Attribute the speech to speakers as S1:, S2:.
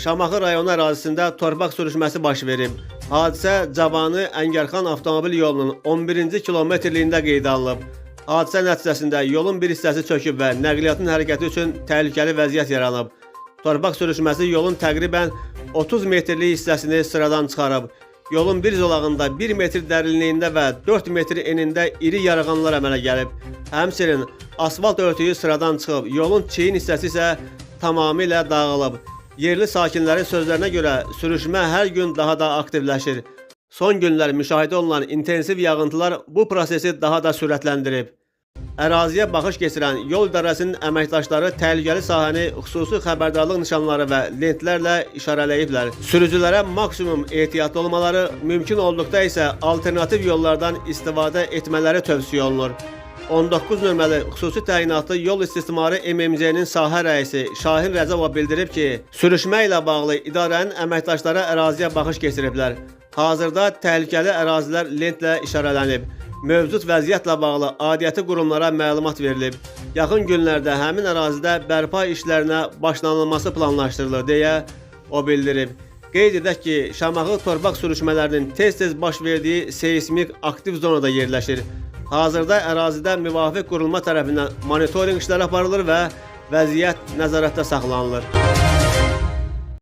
S1: Şamaxı rayonu ərazisində torpaq sürüşməsi baş verib. Hadisə Cavanı Əngərxan avtomobil yolunun 11-ci kilometrliyində qeydə alınıb. Hadisə nəticəsində yolun bir hissəsi çöküb və nəqliyyatın hərəkəti üçün təhlükəli vəziyyət yaranıb. Torpaq sürüşməsi yolun təqribən 30 metrlik hissəsini sıradan çıxarıb. Yolun bir zolağında 1 metr dərinliyində və 4 metr enində iri yarğanlar əmələ gəlib. Həmçinin asfalt örtüyü sıradan çıxıb, yolun çiyin hissəsi isə tamamilə dağılıb. Yerli sakinlərin sözlərinə görə sürüşmə hər gün daha da aktivləşir. Son günlər müşahidə olunan intensiv yağıntılar bu prosesi daha da sürətləndirib. Əraziyə baxış keçirən yol idarəsinin əməkdaşları təhlükəli sahəni xüsusi xəbərdarlıq nişanları və lentlərlə işarələyiblər. Sürücülərə maksimum ehtiyatlı olmaları, mümkün olduqda isə alternativ yollardan istifadə etmələri tövsiyə olunur. 19 nömrəli xüsusi təyinatlı yol istismarı MMC-nin sahə rəisi Şahin Rəcəbov bildirib ki, sürüşmə ilə bağlı idarənin əməkdaşları əraziyə baxış keçiriblər. Hazırda təhlükəli ərazilər lentlə işarələnib. Mövcud vəziyyətlə bağlı aidiyyəti qurumlara məlumat verilib. Yaxın günlərdə həmin ərazidə bərpa işlərinə başlanılması planlaşdırılır deyə o bildirib. Qeyd edək ki, Şamaxı torpaq sürüşmələrinin tez-tez baş verdiyi seismik aktiv zonada yerləşir. Hazırda ərazidə müvafiq qurulma tərəfindən monitorinq işləri aparılır və vəziyyət nəzarətdə saxlanılır.